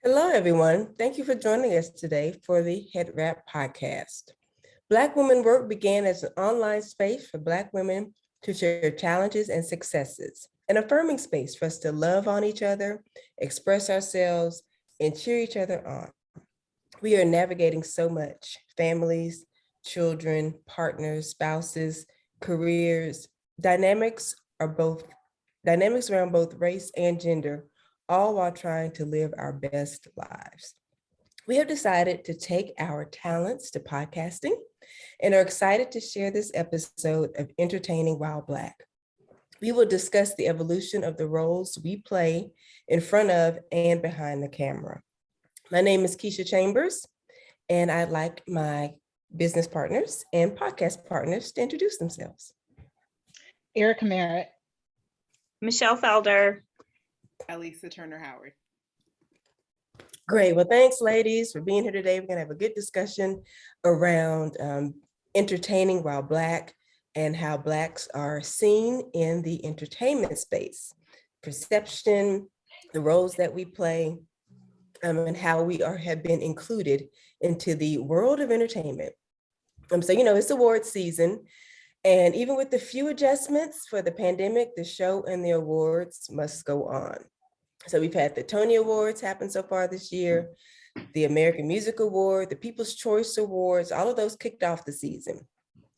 Hello, everyone. Thank you for joining us today for the HeadWrap podcast. Black Women Work began as an online space for Black women to share challenges and successes, an affirming space for us to love on each other, express ourselves, and cheer each other on. We are navigating so much: families, children, partners, spouses, careers. Dynamics are both dynamics around both race and gender, all while trying to live our best lives. We have decided to take our talents to podcasting and are excited to share this episode of Entertaining While Black. We will discuss the evolution of the roles we play in front of and behind the camera. My name is Keisha Chambers, and I'd like my business partners and podcast partners to introduce themselves. Erica Merritt. Michelle Felder. Elisa Turner Howard. Great. Well, thanks, ladies, for being here today. We're going to have a good discussion around entertaining while Black and how Blacks are seen in the entertainment space, perception, the roles that we play, and how we have been included into the world of entertainment. So, it's award season. And even with the few adjustments for the pandemic, the show and the awards must go on. So we've had the Tony Awards happen so far this year, the American Music Award, the People's Choice Awards, all of those kicked off the season.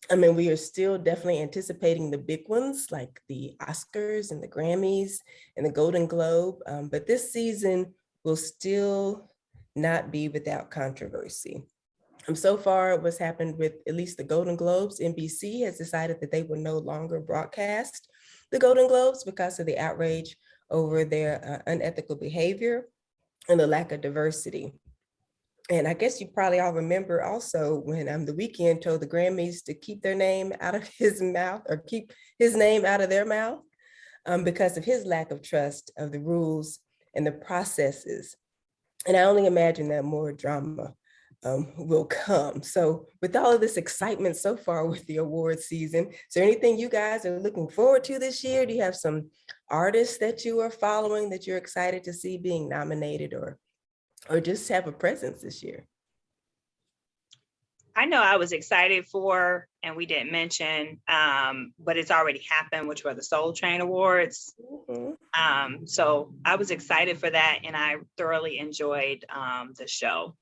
We are still definitely anticipating the big ones like the Oscars and the Grammys and the Golden Globe. But this season will still not be without controversy. So far, what's happened with at least the Golden Globes, NBC has decided that they will no longer broadcast the Golden Globes because of the outrage over their unethical behavior and the lack of diversity. And I guess you probably all remember also when The Weeknd told the Grammys to keep their name out of his mouth, or keep his name out of their mouth, because of his lack of trust of the rules and the processes. And I only imagine that more drama will come. So with all of this excitement so far with the award season, is there anything you guys are looking forward to this year? Do you have some artists that you are following that you're excited to see being nominated or just have a presence this year? I know I was excited for, and we didn't mention, but it's already happened, which were the Soul Train Awards. Mm-hmm. So I was excited for that, and I thoroughly enjoyed the show.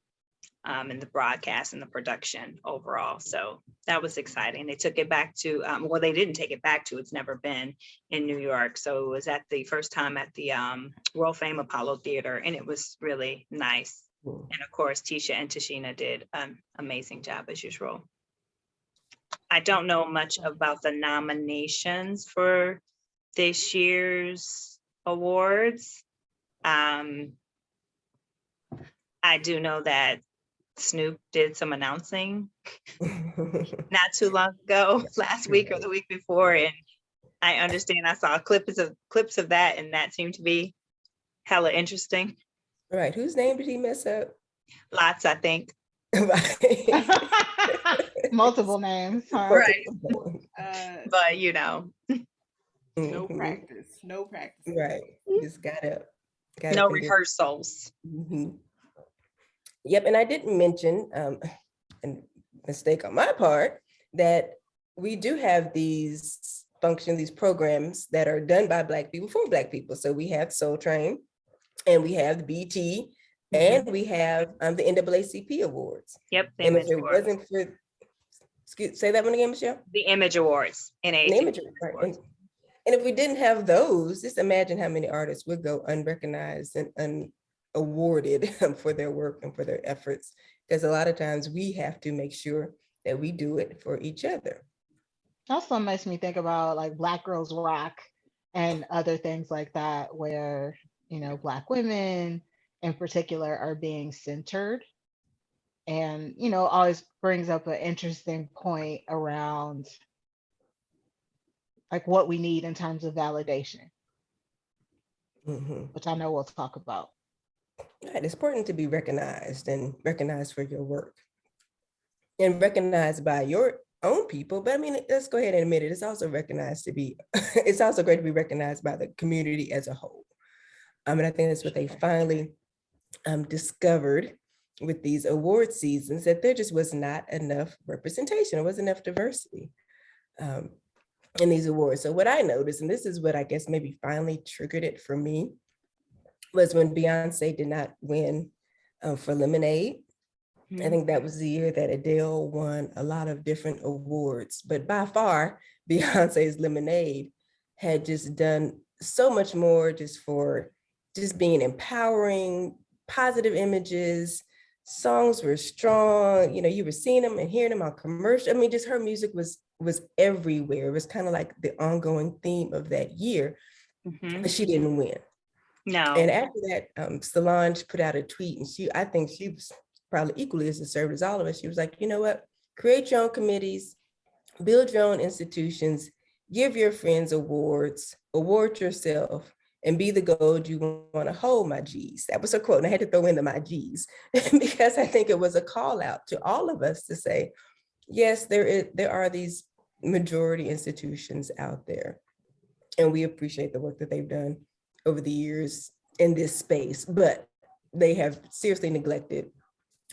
And the broadcast and the production overall. So that was exciting. They took it back to, they didn't take it back to, it's never been in New York. So it was at the first time at the World Fame Apollo Theater, and it was really nice. And of course, Tisha and Tashina did an amazing job as usual. I don't know much about the nominations for this year's awards. I do know that Snoop did some announcing not too long ago, last week or the week before, and I understand I saw clips of that, and that seemed to be hella interesting. Right. Whose name did he mess up? Lots, I think. Multiple names, huh? Right. But no practice. Right. Just gotta no rehearsals. Mm-hmm. Yep, and I didn't mention, and mistake on my part, that we do have these functions, these programs that are done by Black people for Black people. So we have Soul Train, and we have the BT, and we have the NAACP Awards. Yep, the and Image if it Awards. wasn't for, say that one again, Michelle? The Image Awards. Image Awards. And if we didn't have those, just imagine how many artists would go unrecognized and awarded for their work and for their efforts, because a lot of times we have to make sure that we do it for each other. Also makes me think about like Black Girls Rock and other things like that, where Black women in particular are being centered, and always brings up an interesting point around like what we need in terms of validation, which I know we'll talk about. Right. It's important to be recognized and recognized for your work and recognized by your own people. But let's go ahead and admit it. It's also it's also great to be recognized by the community as a whole. And I think that's what they finally discovered with these award seasons that there just was not enough representation. There wasn't enough diversity in these awards. So what I noticed, and this is what I guess maybe finally triggered it for me, was when Beyonce did not win for Lemonade. I think that was the year that Adele won a lot of different awards, but by far, Beyonce's Lemonade had just done so much more just for just being empowering, positive images. Songs were strong. You were seeing them and hearing them on commercial. I mean, just her music was everywhere. It was kind of like the ongoing theme of that year, but she didn't win. No. And after that, Solange put out a tweet, and I think she was probably equally as deserved as all of us. She was like, you know what? Create your own committees, build your own institutions, give your friends awards, award yourself, and be the gold you want to hold, my G's. That was her quote. And I had to throw in the my G's because I think it was a call out to all of us to say, yes, there are these majority institutions out there, and we appreciate the work that they've done over the years in this space, but they have seriously neglected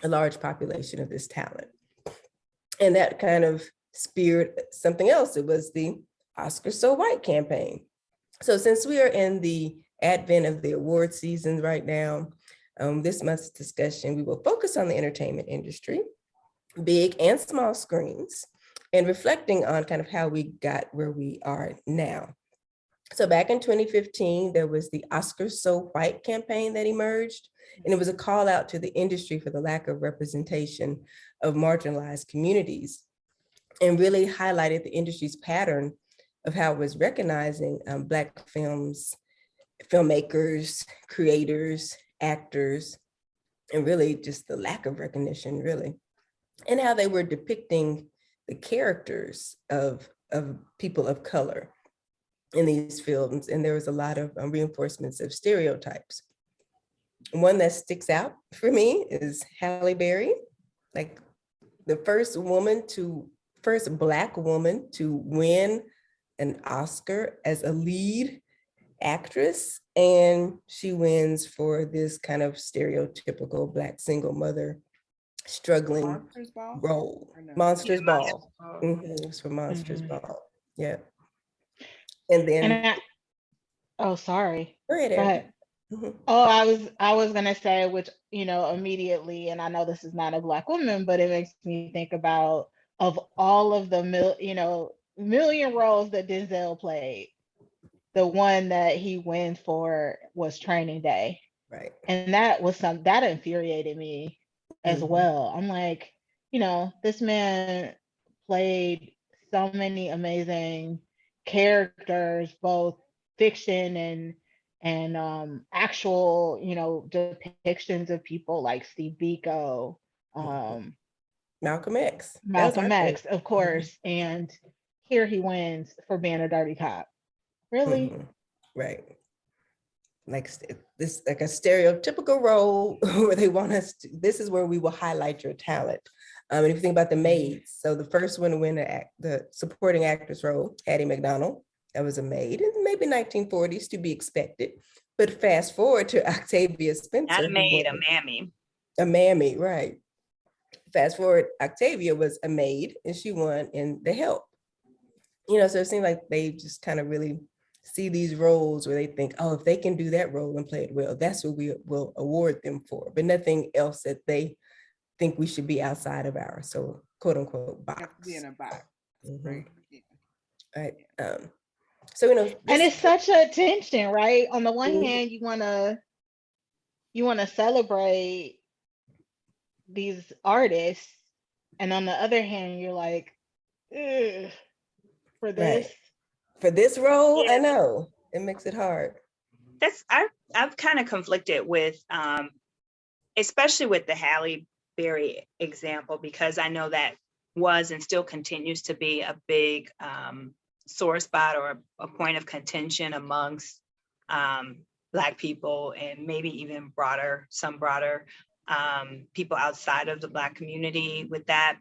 a large population of this talent. And that kind of speared something else. It was the Oscar So White campaign. So since we are in the advent of the award season right now, this month's discussion, we will focus on the entertainment industry, big and small screens, and reflecting on kind of how we got where we are now. So back in 2015, there was the Oscar So White campaign that emerged, and it was a call out to the industry for the lack of representation of marginalized communities, and really highlighted the industry's pattern of how it was recognizing Black films, filmmakers, creators, actors, and really just the lack of recognition, really, and how they were depicting the characters of people of color in these films. And there was a lot of reinforcements of stereotypes. One that sticks out for me is Halle Berry, like the first Black woman to win an Oscar as a lead actress. And she wins for this kind of stereotypical Black single mother struggling Monsters Ball? role. Or no? Monsters Yeah, Ball. Monsters It was for Monsters Mhm. Ball. Yeah. And And then, oh, sorry. go ahead, Go Erica. ahead. Mhm. Oh, I was gonna say, which, immediately, and I know this is not a Black woman, but it makes me think about, of all of the million roles that Denzel played, the one that he wins for was Training Day. Right. And that infuriated me as Mhm. well. I'm like, this man played so many amazing characters, both fiction and actual, depictions of people like Steve Biko, um, Malcolm X. That was my Malcolm favorite. X, of course, and here he wins for being a dirty cop. Really? Mhm. Right. Like this, like a stereotypical role where they want us to, this is where we will highlight your talent. And if you think about the maids, so the first one to win the supporting actress role, Hattie McDonald, that was a maid in maybe 1940s, to be expected. But fast forward to Octavia Not Spencer, a who maid, a won mammy. a mammy, right? Fast forward, Octavia was a maid and she won in The Help. So it seems like they just kind of really see these roles where they think, oh, if they can do that role and play it well, that's what we will award them for, but nothing else that they think we should be outside of our, so quote unquote, box. Have to be in a box, right? Yeah. Right. So, And it's such a tension, right? On the one Mhm. hand, you wanna celebrate these artists, and on the other hand, you're like, ugh, for this. Right. For this role, I Yeah. know it makes it hard. I've kind of conflicted with especially with the Halle Berry example, because I know that was and still continues to be a big sore spot or a point of contention amongst Black people, and maybe even some broader people outside of the Black community with that.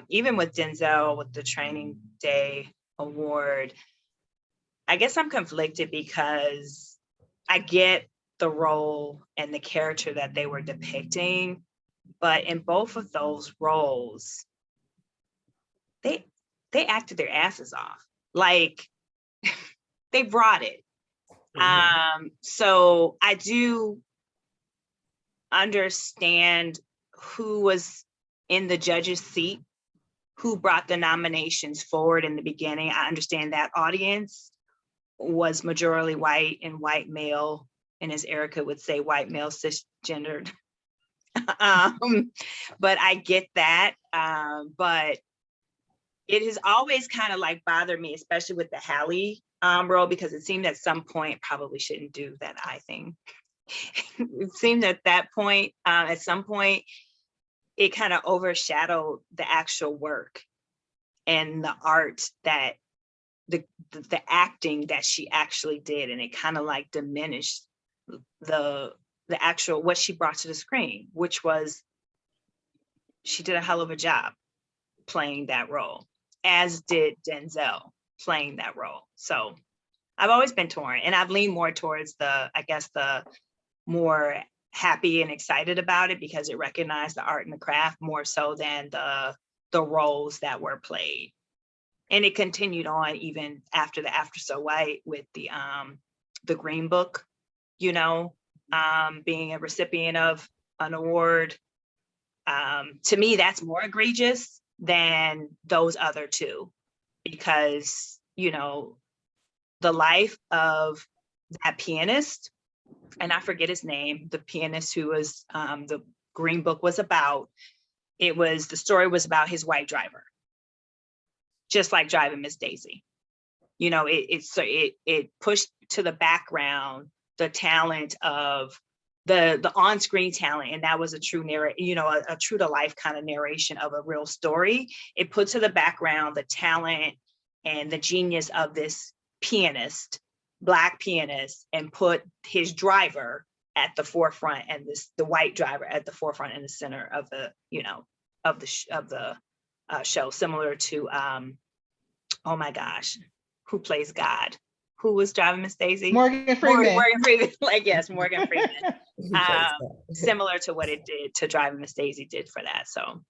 Even with Denzel, with the Training Day award, I guess I'm conflicted because I get the role and the character that they were depicting. But in both of those roles, they acted their asses off. Like they brought it. So I do understand who was in the judge's seat, who brought the nominations forward in the beginning. I understand that audience was majority white and white male, and as Erica would say, white male cisgendered. But I get that. But it has always kind of like bothered me, especially with the Hallie role, because it seemed at some point probably shouldn't do that eye thing. It seemed at that point, at some point, it kind of overshadowed the actual work and the art that the acting that she actually did, and it kind of like diminished the actual what she brought to the screen, which was she did a hell of a job playing that role, as did Denzel playing that role. So I've always been torn, and I've leaned more towards the more happy and excited about it because it recognized the art and the craft more so than the roles that were played. And it continued on even after the After So White with the Green Book, being a recipient of an award. To me, that's more egregious than those other two, because, the life of that pianist, and I forget his name, the pianist who was the Green Book was about, the story was about his white driver, just like Driving Miss Daisy. It pushed to the background the talent of the on-screen talent, and that was a true a true to life kind of narration of a real story. It put to the background the talent and the genius of this pianist, Black pianist, and put his driver at the forefront, and the white driver at the forefront in the center of the show, similar to oh my gosh, who plays God? Who was Driving Miss Daisy? Morgan Freeman. Morgan Freeman, yes, Morgan Freeman. Similar to what it did to Driving Miss Daisy did for that. So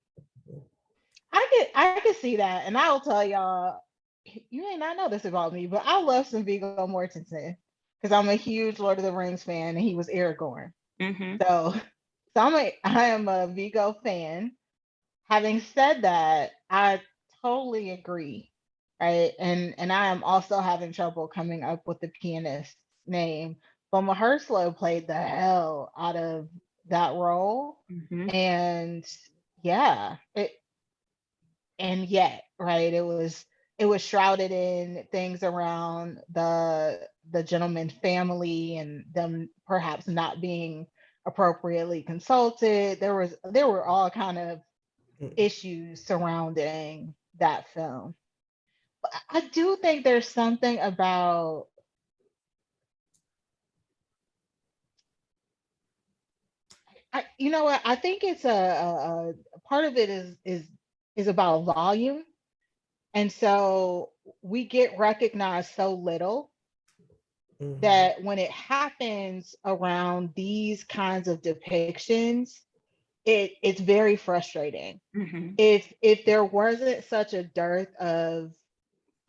I could see that, and I'll tell y'all, you may not know this about me, but I love some Viggo Mortensen because I'm a huge Lord of the Rings fan, and he was Aragorn. mm-hmm. So I am a Viggo fan. Having said that, I totally agree, right? And I am also having trouble coming up with the pianist's name. But Mahershala played the hell out of that role, Mm-hmm. and yeah, and yet, right? It was shrouded in things around the gentleman's family and them perhaps not being appropriately consulted. There were all kind of issues surrounding that film. But I do think there's something about you know what? I think it's a part of it is about volume. And so we get recognized so little that when it happens around these kinds of depictions, it's very frustrating. Mm-hmm. If there wasn't such a dearth of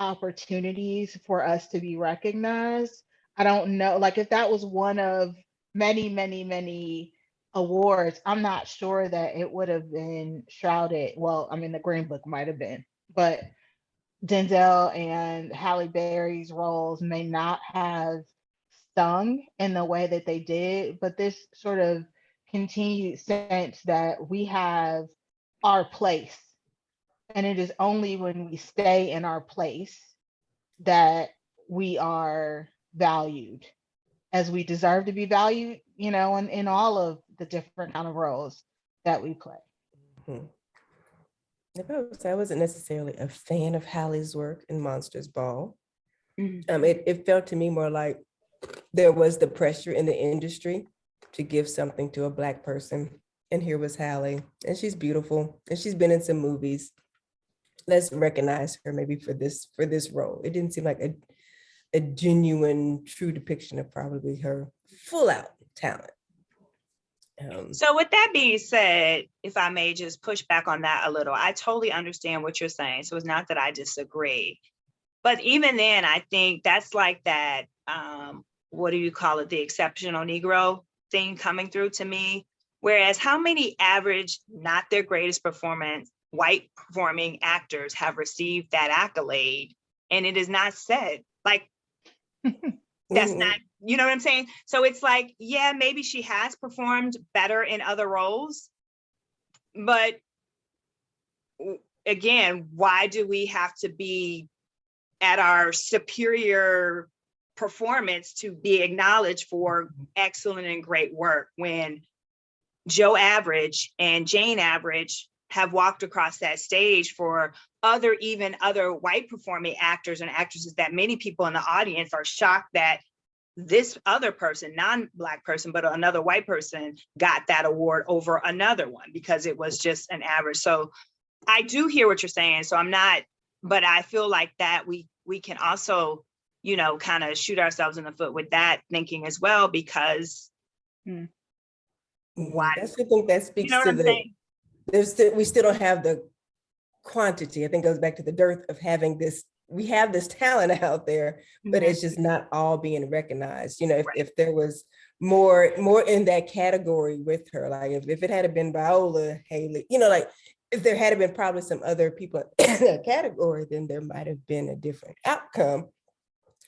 opportunities for us to be recognized, I don't know, like if that was one of many, many, many awards, I'm not sure that it would have been shrouded. Well, I mean, the Green Book might have been, but Denzel and Halle Berry's roles may not have stung in the way that they did, but this sort of continued sense that we have our place. And it is only when we stay in our place that we are valued as we deserve to be valued, in all of the different kind of roles that we play. I wasn't necessarily a fan of Halle's work in Monsters Ball. Mm-hmm. It felt to me more like there was the pressure in the industry to give something to a Black person. And here was Halle, and she's beautiful, and she's been in some movies. Let's recognize her maybe for this role. It didn't seem like a genuine, true depiction of probably her full out talent. So with that being said, if I may just push back on that a little, I totally understand what you're saying. So it's not that I disagree. But even then, I think that's like that, what do you call it? The exceptional Negro thing coming through to me. Whereas how many average, not their greatest performance, white performing actors have received that accolade? And it is not said. Like, that's not, you know what I'm saying? So it's like, yeah, maybe she has performed better in other roles. But again, why do we have to be at our superior performance to be acknowledged for excellent and great work when Joe Average and Jane Average have walked across that stage for even other white performing actors and actresses that many people in the audience are shocked that this other person, non-Black person, but another white person got that award over another one because it was just an average. So I do hear what you're saying. So I'm not, but I feel like that we can also, you know, kind of shoot ourselves in the foot with that thinking as well, because why? I think that speaks You know what to I'm the, saying? we still don't have the quantity. I think it goes back to the dearth of having this. We have this talent out there, but it's just not all being recognized. You know, if there was more in that category with her, like if it had been Viola, Haley, you know, like if there had been probably some other people in that category, then there might have been a different outcome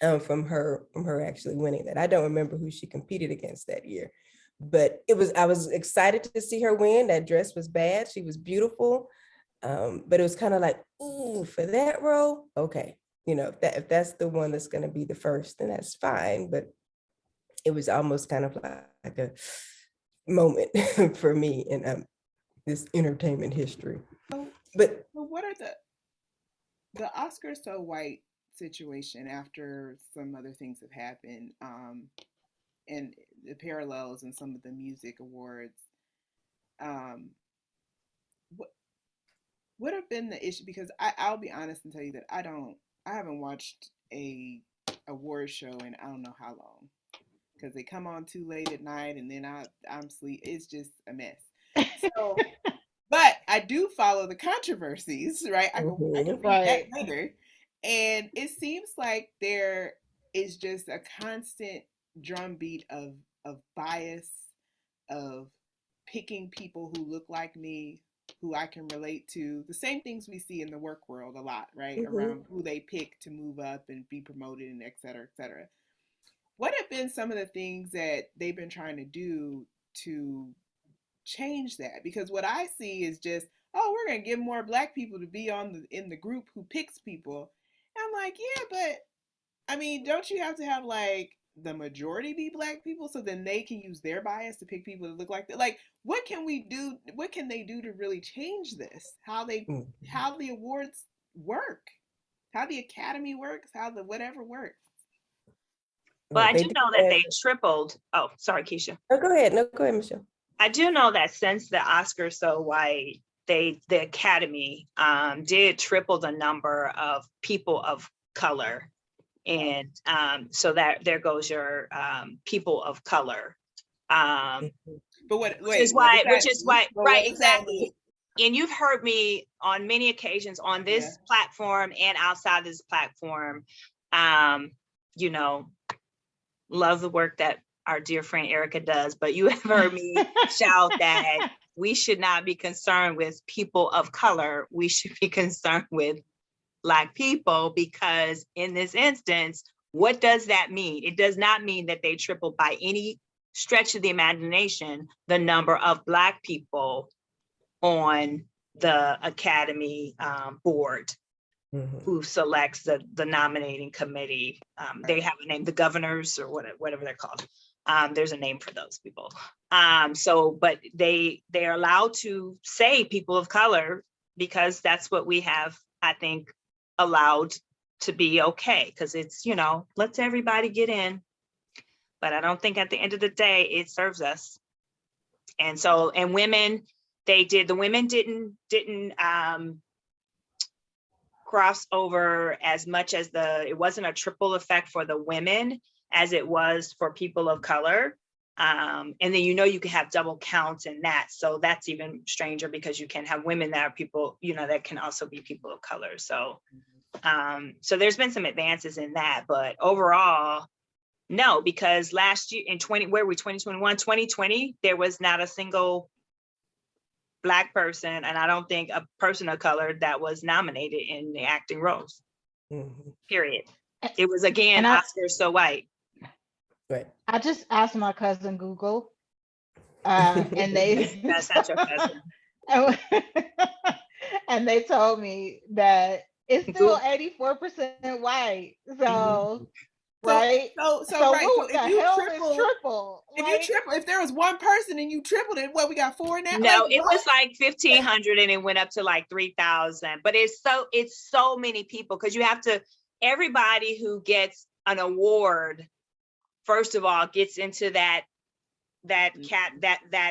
from her actually winning that. I don't remember who she competed against that year, but I was excited to see her win. That dress was bad. She was beautiful. But it was kind of like, ooh, for that role, okay. You know, if that's the one that's going to be the first, then that's fine. But it was almost kind of like a moment for me in this entertainment history. But what are the Oscars so white situation after some other things have happened, and the parallels in some of the music awards? What would have been the issue? Because I'll be honest and tell you that I haven't watched a award show in I don't know how long, because they come on too late at night and then I'm sleep. It's just a mess. So, but I do follow the controversies, right? I can read that later, and it seems like there is just a constant drumbeat of bias, of picking people who look like me, who I can relate to. The same things we see in the work world a lot, right? Around who they pick to move up and be promoted and et cetera, et cetera. What have been some of the things that they've been trying to do to change that? Because what I see is just, oh, we're gonna get more Black people to be in the group who picks people. And I'm like, yeah, but I mean, don't you have to have like the majority be Black people so then they can use their bias to pick people that look like that? Like, what can we do? What can they do to really change this? How the awards work, how the Academy works, how the whatever works. Well, I do know that they tripled. Oh, sorry, Keisha. Oh, go ahead. No, go ahead, Michelle. I do know that since the Oscars so white, the Academy did triple the number of people of color. And so that there goes your people of color. But which is why, right, exactly. And you've heard me on many occasions on this platform and outside this platform, you know, love the work that our dear friend Erica does, but you have heard me shout that we should not be concerned with people of color. We should be concerned with Black people, because in this instance, what does that mean? It does not mean that they tripled by any stretch of the imagination the number of Black people on the Academy board who selects the nominating committee. They have a name, the governors or whatever they're called. There's a name for those people. But they are allowed to say people of color because that's what we have, I think, allowed to be okay, because it's, you know, let's everybody get in. But I don't think at the end of the day it serves us. And so, and women, the women didn't cross over as much as it wasn't a triple effect for the women, as it was for people of color. And then, you can have double counts in that. So that's even stranger because you can have women that are people, that can also be people of color. So, so there's been some advances in that, but overall, no, because last year in 2020, there was not a single Black person, and I don't think a person of color that was nominated in the acting roles, period. It was, again, Oscars so white. Right. I just asked my cousin Google, and they That's not your cousin. and they told me that it's still 84% white. So right. So right. So what the hell is triple? If there was one person and you tripled it, we got 4 now? No, it was like 1,500 and it went up to like 3,000. But it's so many people, because you have to, everybody who gets an award, first of all, gets into that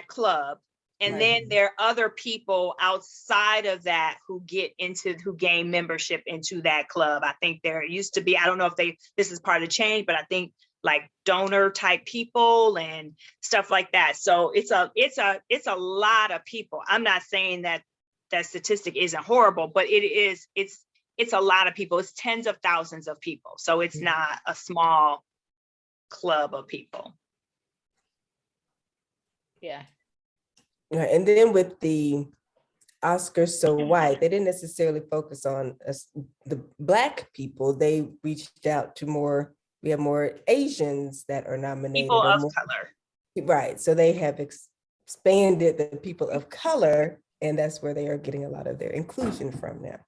club. And Right. then there are other people outside of that who gain membership into that club. I think there used to be, I don't know if this is part of the change, but I think like donor type people and stuff like that. So it's a lot of people. I'm not saying that statistic isn't horrible, but it's a lot of people. It's tens of thousands of people. So it's not a small club of people. Yeah. Right. And then with the Oscars so white, they didn't necessarily focus on the Black people. They reached out to we have more Asians that are nominated. People of color. Right. So they have expanded the people of color, and that's where they are getting a lot of their inclusion from now.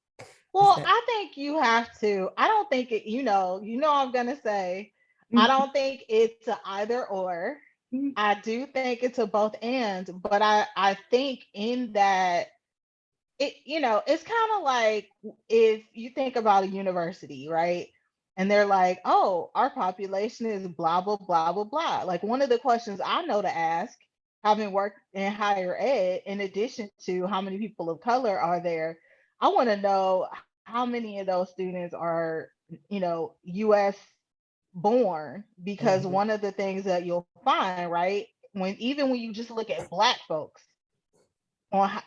Well, I think you have to, I don't think it, I'm going to say, I don't think it's a either or. I do think it's a both and, but I think in that it's kind of like if you think about a university, right? And they're like, oh, our population is blah, blah, blah, blah, blah. Like one of the questions I know to ask, having worked in higher ed, in addition to how many people of color are there, I want to know how many of those students are, US born, because one of the things that you'll find, right, when you just look at Black folks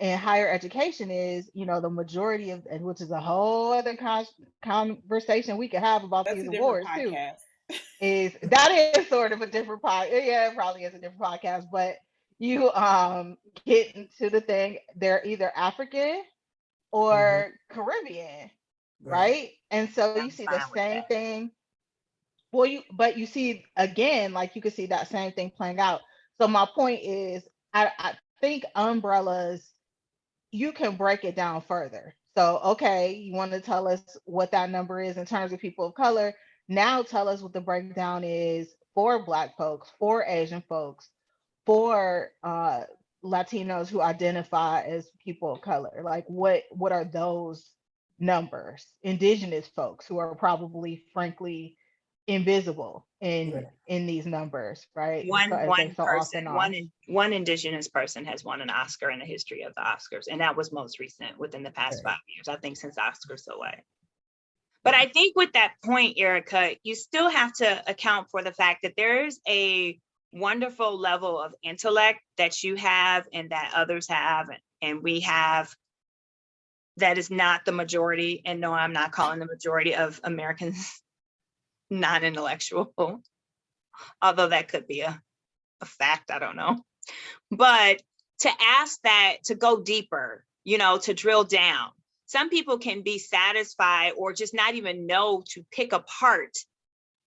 in higher education is, the majority of, and which is a whole other conversation we could have about these awards too, is that is sort of a different podcast. Yeah, it probably is a different podcast, but you get into the thing, they're either African or Caribbean, right? And so you see the same thing. Well, you see again, like you could see that same thing playing out. So my point is, I think umbrellas, you can break it down further. So, okay, you want to tell us what that number is in terms of people of color. Now tell us what the breakdown is for Black folks, for Asian folks, for Latinos who identify as people of color. Like what are those numbers? Indigenous folks who are probably, frankly, invisible in these numbers, right? One Indigenous person has won an Oscar in the history of the Oscars, and that was most recent within the past 5 years, I think, since Oscars so white. But I think with that point, Erica, you still have to account for the fact that there's a wonderful level of intellect that you have and that others have, and we have, that is not the majority. And no, I'm not calling the majority of Americans non-intellectual, although that could be a fact, I don't know. But to ask that, to go deeper, to drill down, some people can be satisfied or just not even know to pick apart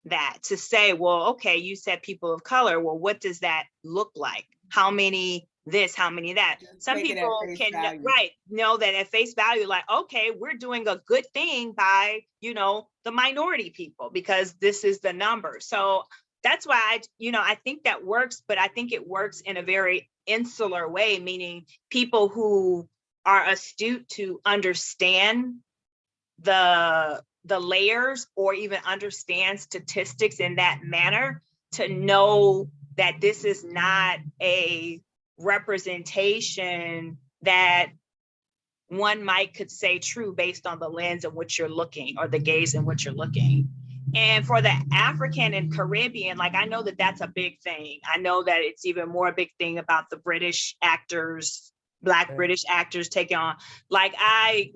that, to say, well, okay, you said people of color, well, what does that look like? How many this, how many that? Some people can know that at face value, like, okay, we're doing a good thing by, the minority people, because this is the number. So that's why I think that works, but I think it works in a very insular way, meaning people who are astute to understand the layers or even understand statistics in that manner, to know that this is not a representation that one might could say true based on the lens in which you're looking or the gaze in which you're looking. And for the African and Caribbean, like I know that that's a big thing. I know that it's even more a big thing about the British actors, Black British actors taking on, like I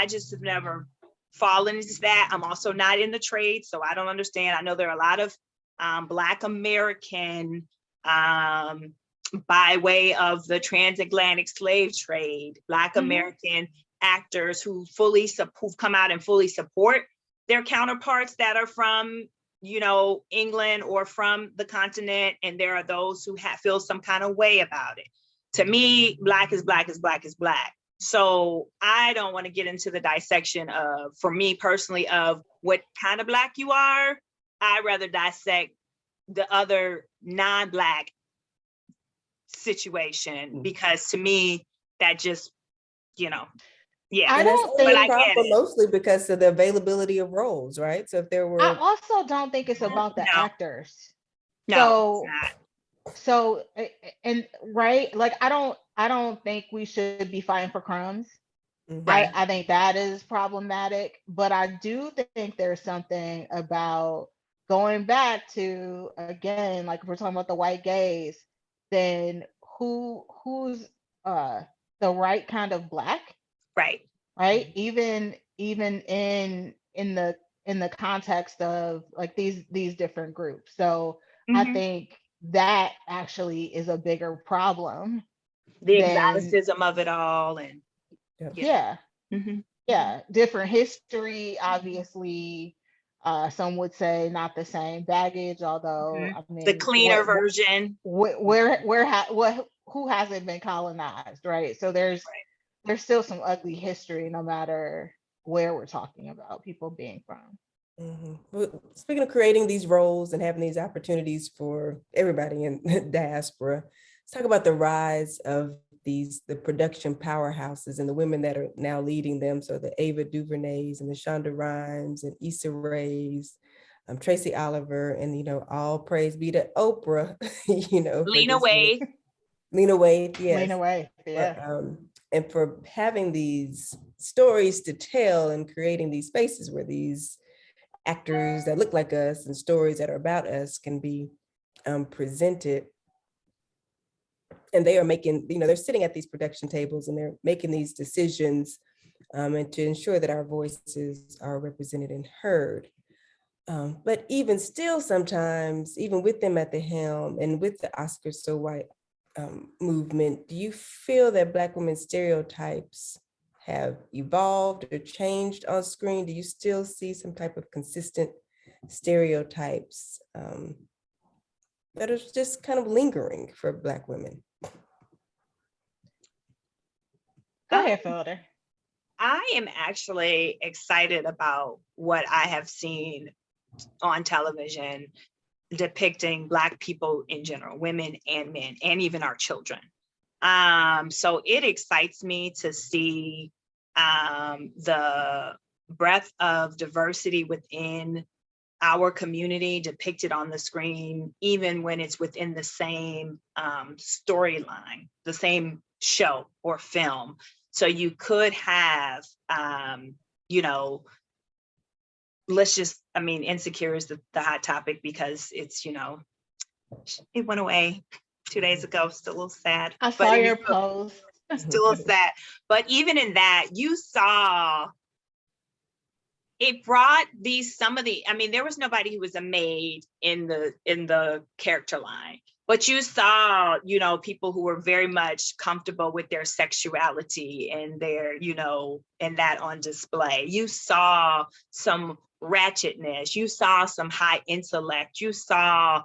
just have never fallen into that. I'm also not in the trade, so I don't understand. I know there are a lot of Black American by way of the transatlantic slave trade, Black American actors who've come out and fully support their counterparts that are from, England or from the continent. And there are those who feel some kind of way about it. To me, Black is Black is Black is Black. So I don't want to get into the dissection of, for me personally, of what kind of Black you are. I'd rather dissect the other non-Black situation, because to me, that just, yeah. I And that's don't only think a problem mostly because of the availability of roles, right? So if there I were also don't think it's about the No. actors. No, it's not. So and right, like I don't think we should be fighting for crumbs. Right. I think that is problematic, but I do think there's something about going back to, again, like if we're talking about the white gaze, then who's the right kind of Black, Right. right? Even in the context of like these different groups. So I think that actually is a bigger problem The than exoticism of it all, and yeah. Yeah, different history, obviously. Some would say not the same baggage, although I mean, the cleaner version. who hasn't been colonized, right? So there's still some ugly history, no matter where we're talking about people being from. Well, speaking of creating these roles and having these opportunities for everybody in the diaspora, let's talk about the rise of the production powerhouses and the women that are now leading them. So the Ava DuVernays and the Shonda Rhimes and Issa Rae's, Tracy Oliver, and all praise be to Oprah, Lena Waithe. Lena Waithe, yes. Lena Waithe, yeah. And for having these stories to tell and creating these spaces where these actors that look like us and stories that are about us can be presented. And they are making, they're sitting at these production tables and they're making these decisions and to ensure that our voices are represented and heard. But even still, sometimes, even with them at the helm and with the Oscars So White movement, do you feel that Black women's stereotypes have evolved or changed on screen? Do you still see some type of consistent stereotypes that are just kind of lingering for Black women? Go ahead, Felder. I am actually excited about what I have seen on television depicting Black people in general, women and men, and even our children. So it excites me to see the breadth of diversity within our community depicted on the screen, even when it's within the same storyline, the same show or film. So you could have, Insecure is the hot topic because it's, it went away 2 days ago, still a little sad. I saw your post. Still a little sad. But even in that, you saw, it brought there was nobody who was a maid in the character line, but you saw, people who were very much comfortable with their sexuality and their, and that on display. You saw some ratchetness, you saw some high intellect, you saw,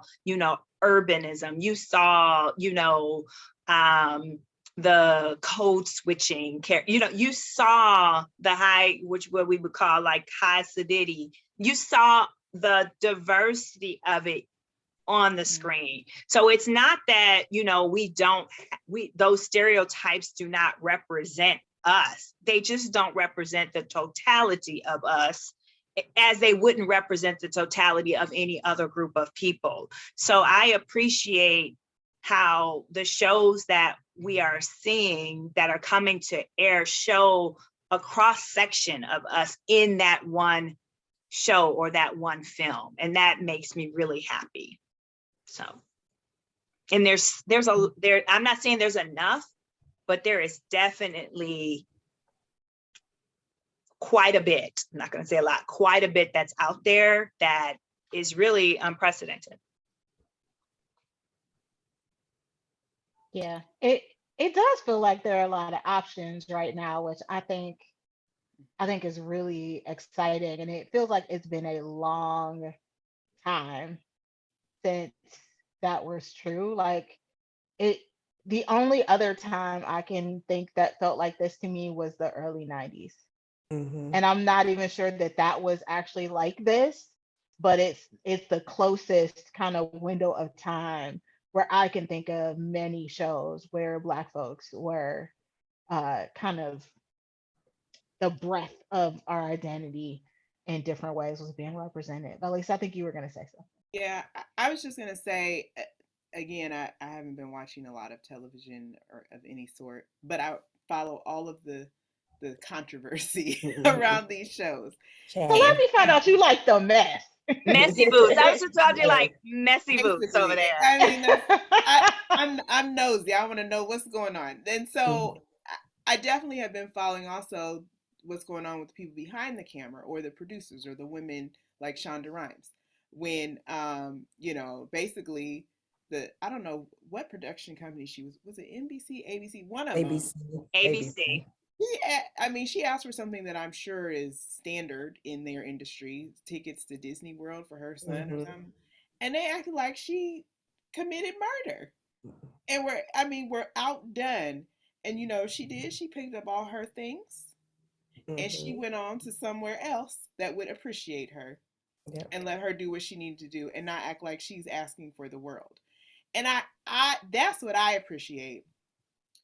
urbanism, you saw, the code switching, you saw the high, what we would call like high acidity. You saw the diversity of it on the screen. So it's not that, those stereotypes do not represent us. They just don't represent the totality of us, as they wouldn't represent the totality of any other group of people. So I appreciate how the shows that we are seeing that are coming to air show a cross section of us in that one show or that one film. And that makes me really happy. So, and I'm not saying there's enough, but there is definitely quite a bit. I'm not going to say a lot, quite a bit that's out there that is really unprecedented. Yeah, it does feel like there are a lot of options right now, which I think is really exciting, and it feels like it's been a long time since that was true. Like it, the only other time I can think that felt like this to me was the early 90s. Mhm. And I'm not even sure that that was actually like this, but it's the closest kind of window of time where I can think of many shows where Black folks were kind of the breadth of our identity in different ways was being represented. But at least I think you were going to say so. Yeah, I was just gonna say again, I haven't been watching a lot of television or of any sort, but I follow all of the controversy around these shows. So let Chatter. me find out you like the mess. Messy boots. I was just talking Yes. like messy boots over Basically, there. I mean, I'm nosy. I want to know what's going on, and so I definitely have been following also what's going on with the people behind the camera or the producers or the women like Shonda Rhimes. When basically I don't know what production company she was it NBC, ABC, one of them. ABC. ABC. I mean, she asked for something that I'm sure is standard in their industry, tickets to Disney World for her son or something. And they acted like she committed murder. And we're outdone. And she picked up all her things and she went on to somewhere else that would appreciate her Yep. and let her do what she needed to do and not act like she's asking for the world. And I that's what I appreciate,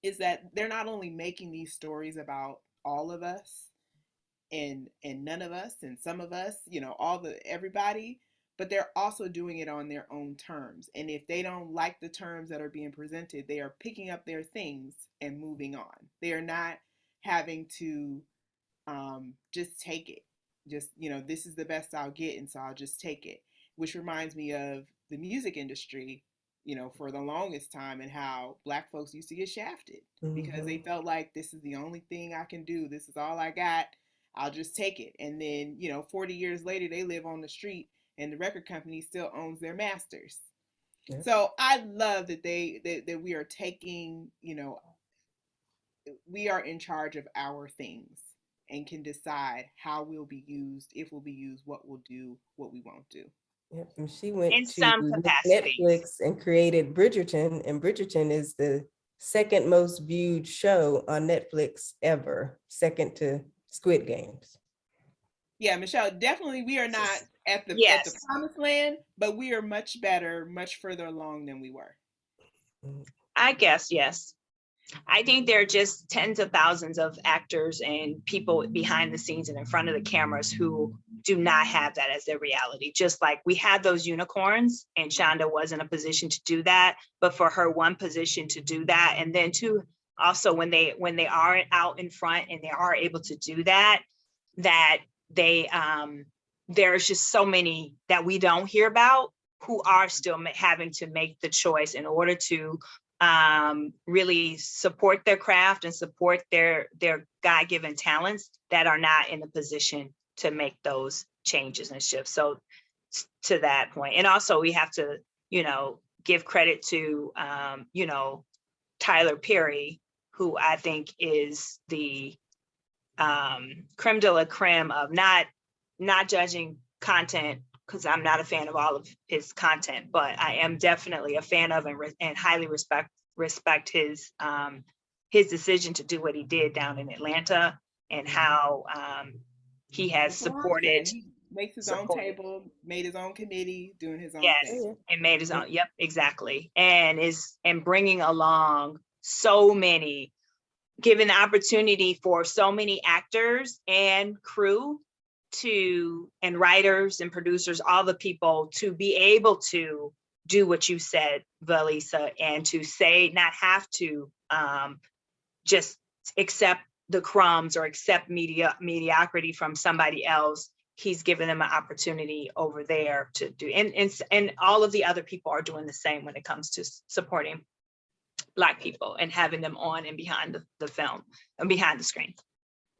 is that they're not only making these stories about all of us and none of us and some of us, everybody, but they're also doing it on their own terms. And if they don't like the terms that are being presented, they are picking up their things and moving on. They are not having to just take it. Just, this is the best I'll get, and so I'll just take it. Which reminds me of the music industry, for the longest time, and how Black folks used to get shafted because they felt like this is the only thing I can do. This is all I got. I'll just take it. And then, 40 years later, they live on the street and the record company still owns their masters. Yeah. So I love that that we are taking, we are in charge of our things and can decide how we'll be used, if we'll be used, what we'll do, what we won't do. Yep. And she went In to some capacities. Netflix and created Bridgerton, and Bridgerton is the second most viewed show on Netflix ever, second to Squid Games. Yeah, Michelle, definitely we are not at the promised land, but we are much better, much further along than we were. I guess, yes. I think there are just tens of thousands of actors and people behind the scenes and in front of the cameras who do not have that as their reality. Just like we had those unicorns and Shonda was in a position to do that, but for her one position to do that. And then two, also when they are out in front and they are able to do that they, there's just so many that we don't hear about who are still having to make the choice in order to really support their craft and support their God-given talents that are not in a position to make those changes and shifts. So to that point, and also we have to, give credit to, Tyler Perry, who I think is the creme de la creme of not judging content, because I'm not a fan of all of his content, but I am definitely a fan of and highly respect his decision to do what he did down in Atlanta and how he has supported. He makes his own table, made his own committee, doing his own thing. And made his own. Yep, exactly. And bringing along so many, giving the opportunity for so many actors and crew and writers and producers, all the people to be able to do what you said, Valisa, and to say, not have to just accept the crumbs or accept mediocrity from somebody else he's given them an opportunity over there to do, and all of the other people are doing the same when it comes to supporting Black people and having them on and behind the film and behind the screen.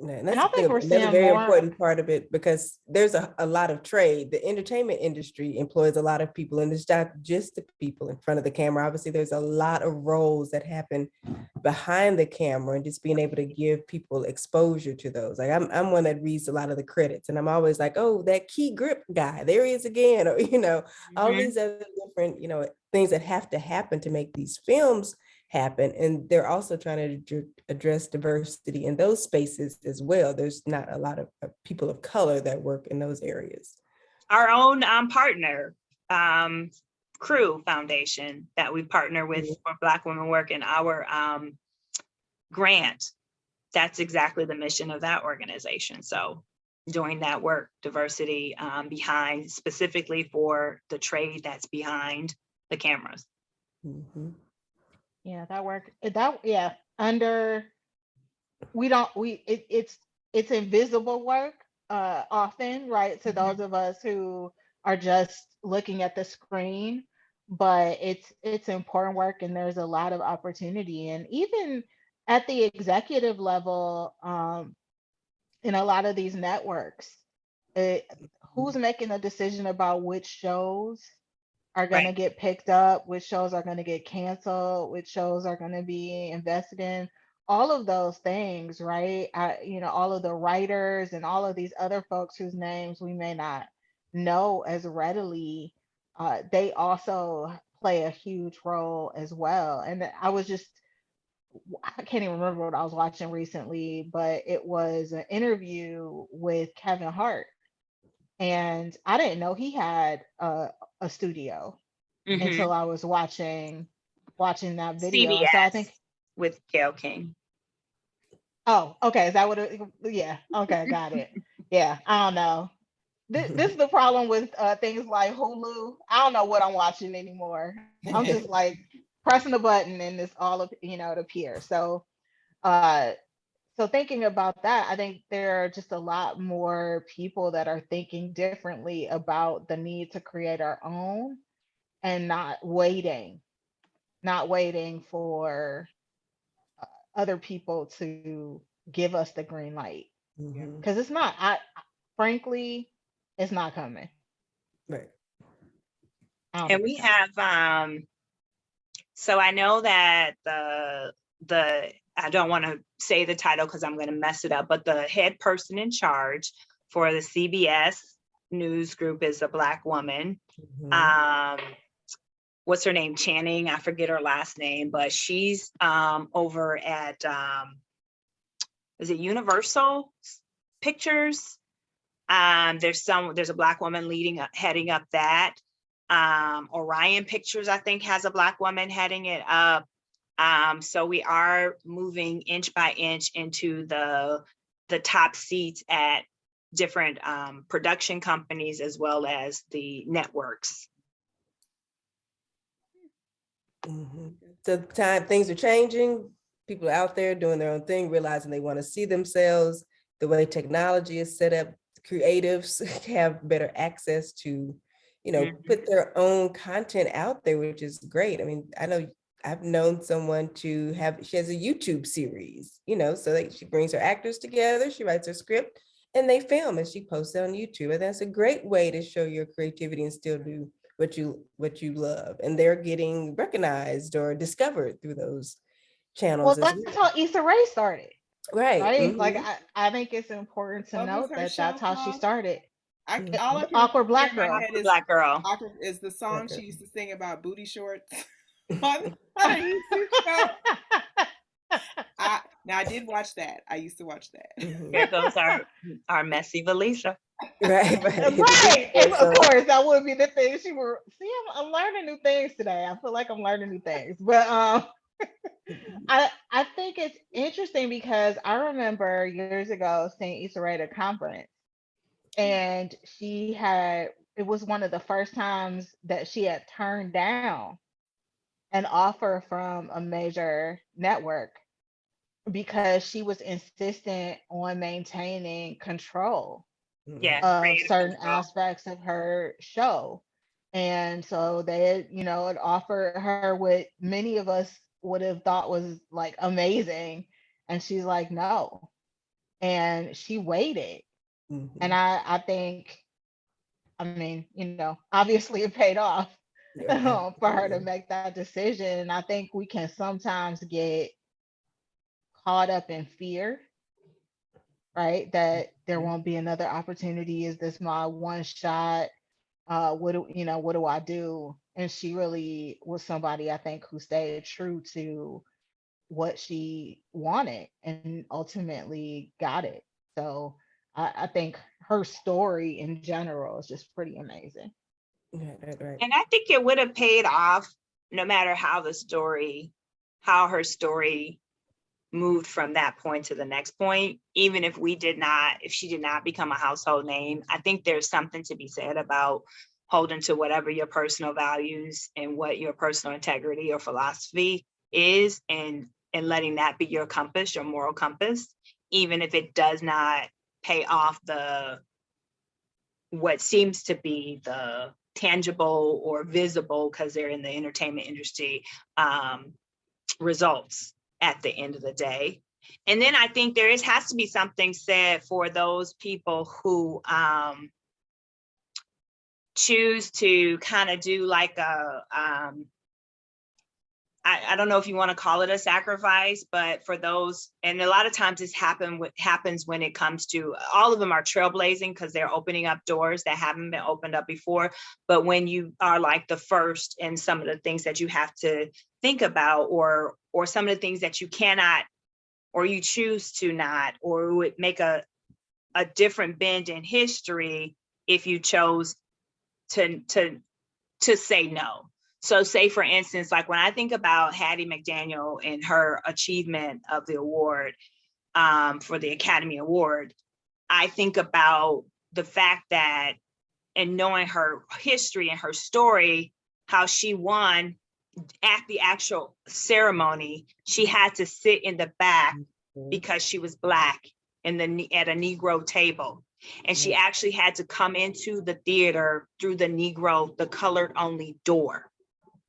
Yeah, and And that's I think we're another seeing very more. important part of it, because there's a lot of trade. The entertainment industry employs a lot of people, and it's not just the people in front of the camera. Obviously, there's a lot of roles that happen behind the camera, and just being able to give people exposure to those. Like I'm one that reads a lot of the credits, and I'm always like, oh, that key grip guy, there he is again, or all these other different things that have to happen to make these films happen. And they're also trying to address diversity in those spaces as well. There's not a lot of people of color that work in those areas. Our own partner, Crew Foundation, that we partner with for Black women work in our grant, that's exactly the mission of that organization. So doing that work, diversity behind, specifically for the trade that's behind the cameras. Mm-hmm. Yeah, that work. Under it's invisible work often, right? To those of us who are just looking at the screen, but it's important work, and there's a lot of opportunity. And even at the executive level, in a lot of these networks, who's making the decision about which shows are going to get picked up, which shows are going to get canceled, which shows are going to be invested in, all of those things, right? All of the writers and all of these other folks whose names we may not know as readily, they also play a huge role as well. And I can't even remember what I was watching recently, but it was an interview with Kevin Hart. And I didn't know he had a studio until I was watching that video. CBS, so I think with Gayle King. Oh, okay. Is that what yeah. Okay, got it. Yeah, I don't know. This is the problem with things like Hulu. I don't know what I'm watching anymore. I'm just like pressing the button and it's all it appears. So so thinking about that, I think there are just a lot more people that are thinking differently about the need to create our own, and not waiting for other people to give us the green light. Because it's not, frankly, it's not coming. Right. And we have so I know that the I don't want to say the title because I'm going to mess it up, but the head person in charge for the CBS News Group is a Black woman. What's her name? Channing, I forget her last name, but she's over at is it Universal Pictures? There's a Black woman heading up that. Orion Pictures, I think, has a Black woman heading it up. So we are moving inch by inch into the top seats at different production companies as well as the networks. So things are changing. People out there doing their own thing, realizing they want to see themselves. The way technology is set up, creatives have better access to, put their own content out there, which is great. I mean, I know I've known someone she has a YouTube series, so she brings her actors together, she writes her script, and they film and she posts it on YouTube. And that's a great way to show your creativity and still do what you love. And they're getting recognized or discovered through those channels. Well, that's how Issa Rae started. Right. Like I think it's important to note that that's how she started. Awkward Black Girl. Black Girl is the song she used to sing about booty shorts on her YouTube show. I did watch that. I used to watch that. There goes our messy Valisa. Right. And of course, that would be the thing. I'm learning new things today. I feel like I'm learning new things. But I think it's interesting because I remember years ago seeing Issa Rae at a conference, and it was one of the first times that she had turned down an offer from a major network because she was insistent on maintaining control Yeah, of creative certain control. aspects of her show. And so they had, it offered her what many of us would have thought was like amazing. And she's like, no. And she waited. And Mhm. I think, I mean, obviously it paid off Yeah, for her to absolutely. make that decision. And I think we can sometimes get caught up in fear, right? That there Mhm. won't be another opportunity. Is this my one shot? What do I do? And she really was somebody, I think, who stayed true to what she wanted and ultimately got it. So I think her story in general is just pretty amazing. Right. And I think it would have paid off no matter how her story moved from that point to the next point, even if she did not become a household name. I think there's something to be said about holding to whatever your personal values and what your personal integrity or philosophy is, and letting that be your compass, your moral compass, even if it does not pay off what seems to be the tangible or visible, because they're in the entertainment industry, results at the end of the day. And then I think has to be something said for those people who choose to kind of do like I don't know if you want to call it a sacrifice, but for those, and a lot of times this happens when it comes to, all of them are trailblazing because they're opening up doors that haven't been opened up before. But when you are like the first, and some of the things that you have to think about, or some of the things that you cannot, or you choose to not, or would make a different bend in history if you chose to say no. So say, for instance, like when I think about Hattie McDaniel and her achievement of the award, for the Academy Award, I think about the fact that, and knowing her history and her story, how she won at the actual ceremony, she had to sit in the back Mhm. because she was Black at a Negro table. And she Right. actually had to come into the theater through the colored only door.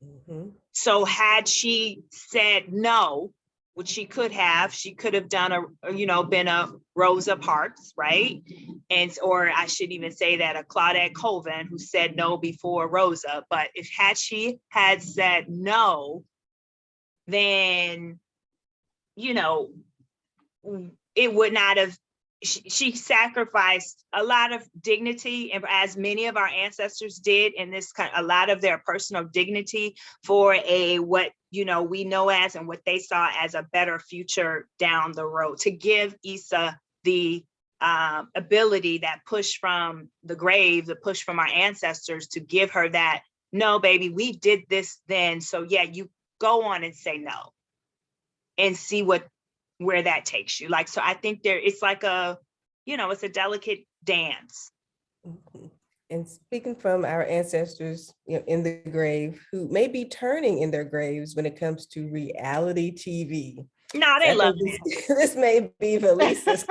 Mhm. So had she said no, which she could have done been a Rosa Parks, right? Or I should even say that a Claudette Colvin, who said no before Rosa. But had she had said no, then, you know, it would not have, she sacrificed a lot of dignity, and as many of our ancestors did in this kind, a lot of their personal dignity for what we know as, and what they saw as, a better future down the road, to give Issa the ability, that push from the grave, the push from our ancestors, to give her that, no, baby, we did this then, so yeah, you go on and say no, and see where that takes you. Like, so I think it's like it's a delicate dance. Mhm. And speaking from our ancestors, in the grave, who may be turning in their graves when it comes to reality TV. No, So they I love think it. this may be Valisa's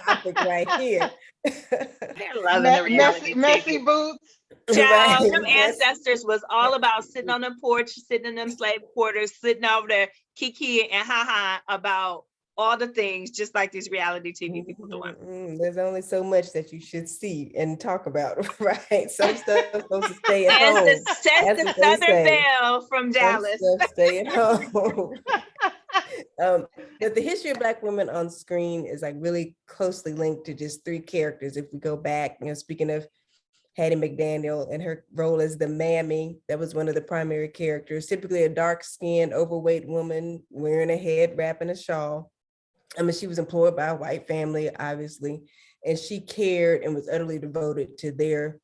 topic right here. They're loving the reality Messy TV. boots. Child, them Right. ancestors was all about sitting on the porch, sitting in them slave quarters, sitting over there, kiki and ha about all the things, just like these reality TV people doing. There's only so much that you should see and talk about, right? Some stuff supposed to stay at Says home. That's the what they Southern say. Belle from Some Dallas. stuff stay at home. um, but the history of Black women on screen is like really closely linked to just three characters. If we go back, speaking of Hattie McDaniel and her role as the mammy, that was one of the primary characters, typically a dark-skinned, overweight woman wearing a head wrap and a shawl. I mean, she was employed by a white family, obviously, and she cared and was utterly devoted to their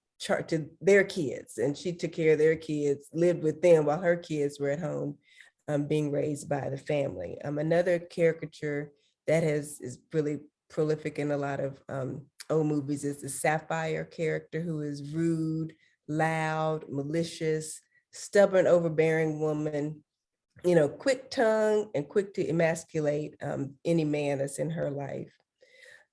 kids. And she took care of their kids, lived with them while her kids were at home, being raised by the family. Another caricature that is really prolific in a lot of old movies is the Sapphire character, who is rude, loud, malicious, stubborn, overbearing woman, quick tongue and quick to emasculate any man that's in her life.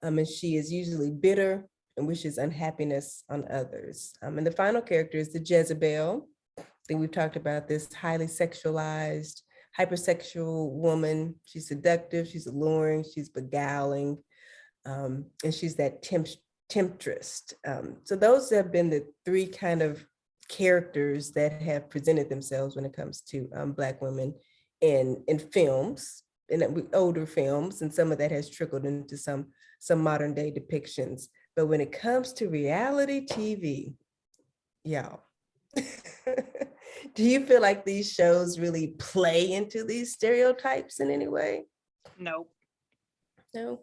And she is usually bitter, and wishes unhappiness on others. And the final character is the Jezebel. I think we've talked about this highly sexualized, hypersexual woman. She's seductive, she's alluring, she's beguiling, and she's that temptress. So those have been the three kind of characters that have presented themselves when it comes to Black women in films, in older films, and some of that has trickled into some modern day depictions. But when it comes to reality TV, y'all, do you feel like these shows really play into these stereotypes in any way? Nope. No.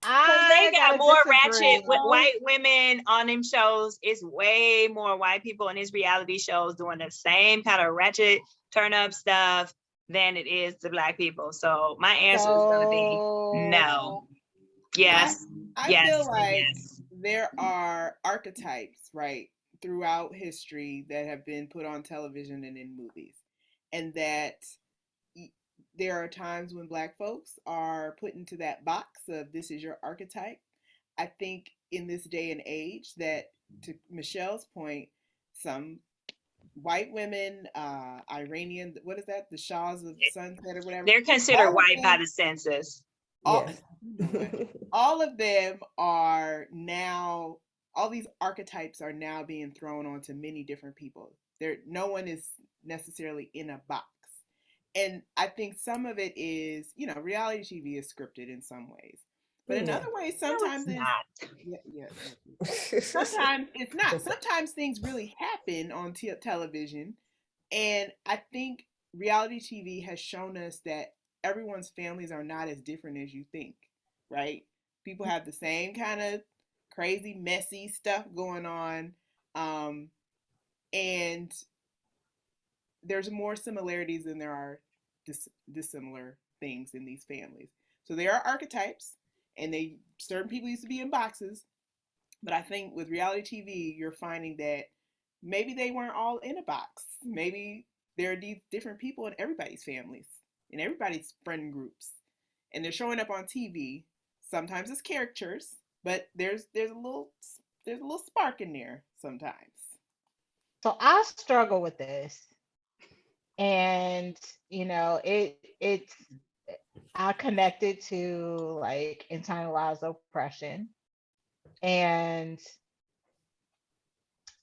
Because they got more disagree. ratchet with white women on them shows. It's way more white people in these reality shows doing the same kind of ratchet turn up stuff than it is the Black people. So my answer is going to be no. Yes. I yes. feel like yes. there are archetypes, right, throughout history that have been put on television and in movies, and that there are times when Black folks are put into that box of this is your archetype. I think in this day and age that, to Michelle's point, some white women, Iranian, what is that? The Shahs of Sunset or whatever. They're considered white by the census. All of them are now, all these archetypes are now being thrown onto many different people. No one is necessarily in a box. And I think some of it is, reality TV is scripted in some ways. But in other ways, sometimes it's not. Sometimes it's not. Sometimes things really happen on television. And I think reality TV has shown us that everyone's families are not as different as you think, right? People have the same kind of crazy, messy stuff going on. And there's more similarities than there are dissimilar things in these families. So there are archetypes, and certain people used to be in boxes. But I think with reality TV, you're finding that maybe they weren't all in a box. Maybe there are these different people in everybody's families, in everybody's friend groups, and they're showing up on TV. Sometimes it's characters, but there's a little spark in there sometimes. So I struggle with this, and it's I connected to like internalized oppression, and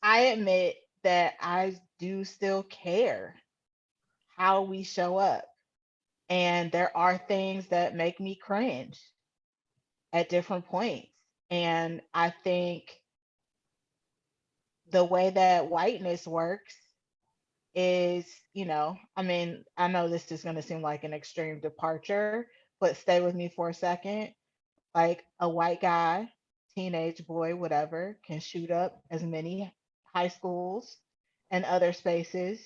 I admit that I do still care how we show up. And there are things that make me cringe at different points. And I think the way that whiteness works is, I know this is going to seem like an extreme departure, but stay with me for a second. Like a white guy, teenage boy, whatever, can shoot up as many high schools and other spaces,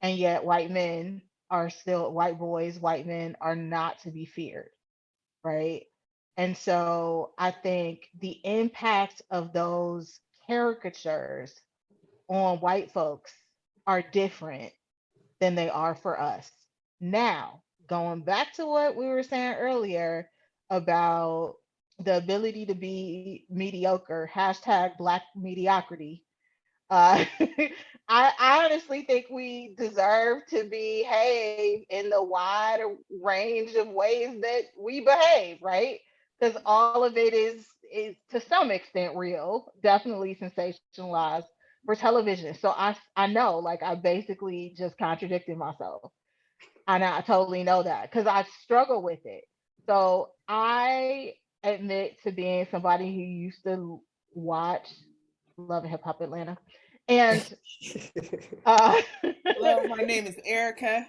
and yet white men white boys, white men are not to be feared, right? And so I think the impact of those caricatures on white folks are different than they are for us. Now, going back to what we were saying earlier about the ability to be mediocre, hashtag Black mediocrity. I honestly think we deserve to behave in the wide range of ways that we behave, right? Because all of it is to some extent real, definitely sensationalized for television. So I know, like, I basically just contradicted myself. And I totally know that because I struggle with it. So I admit to being somebody who used to watch Love and Hip Hop Atlanta. And hello, my name is Erica.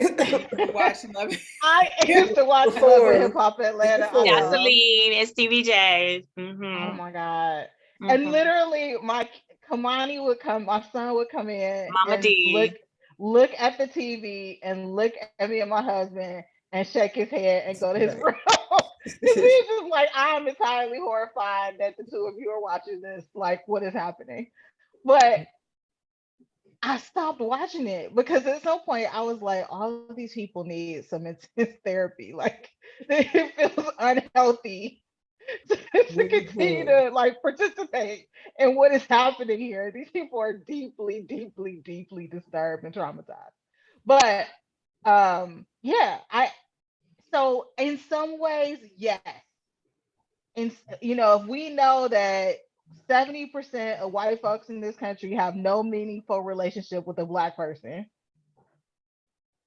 I used to watch Love and Hip Hop Atlanta. Jocelyn, it's TVJ. Oh my God. And literally my son would come in Mama and D. look at the TV and look at me and my husband and shake his head and go to his room. He's just like, I'm entirely horrified that the two of you are watching this. Like, what is happening? But I stopped watching it because at some point I was like, all of these people need some intense therapy. Like, it feels unhealthy to continue to like participate in what is happening here. These people are deeply, deeply, deeply disturbed and traumatized. But yeah, I so in some ways, yes. And if we know that 70% of white folks in this country have no meaningful relationship with a black person,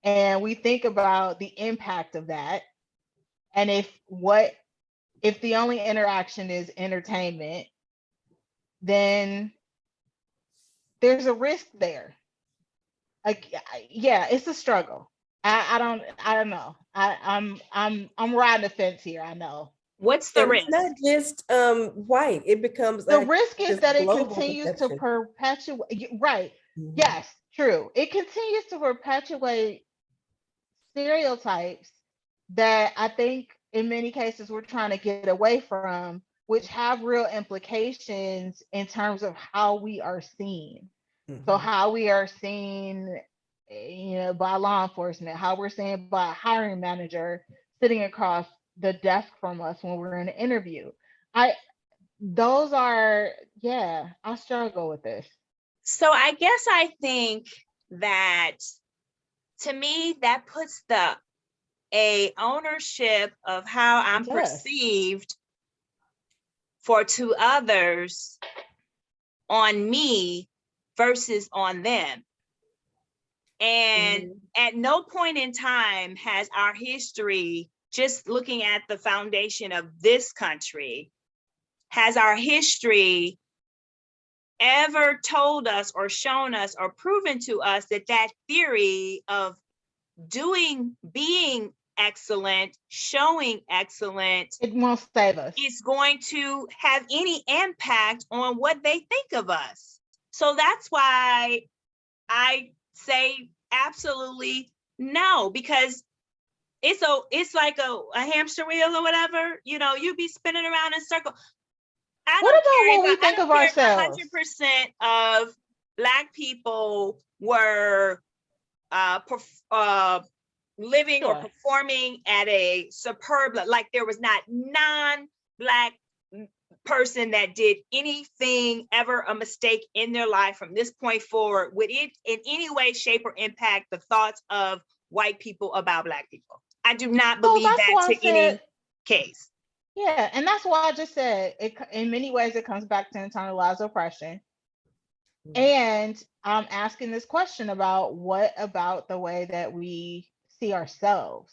and we think about the impact of that, and if the only interaction is entertainment, then there's a risk there. Like, yeah, it's a struggle. I don't know. I'm riding the fence here. I know. What's the And it's risk? not just white, it becomes The like risk is this that it global continues to perception. perpetuate. Right. Mhm. Yes, true. It continues to perpetuate stereotypes that I think in many cases we're trying to get away from, which have real implications in terms of how we are seen. So Mhm. how we are seen, by law enforcement, how we're seen by a hiring manager sitting across the desk from us when we're in an interview. I those are yeah, I struggle with this. So I guess I think that, to me, that puts a ownership of how It I'm does. perceived for two others on me versus on them. And at no point in time has our history, just looking at the foundation of this country, has our history ever told us or shown us or proven to us that that theory of being excellent, showing excellent, It won't save us. is going to have any impact on what they think of us. So that's why I say absolutely no, because it's like a hamster wheel or whatever, you be spinning around in circle. What about when we I think don't of care if ourselves? 100% of Black people were living or Sure. performing at a superb, like there was not non-Black person that did anything ever a mistake in their life from this point forward, would it in any way, shape, or impact the thoughts of white people about Black people? I do not So believe that's that why I to any said, case. yeah, and that's why I just said it. In many ways, it comes back to internalized oppression. And I'm asking this question about what about the way that we see ourselves.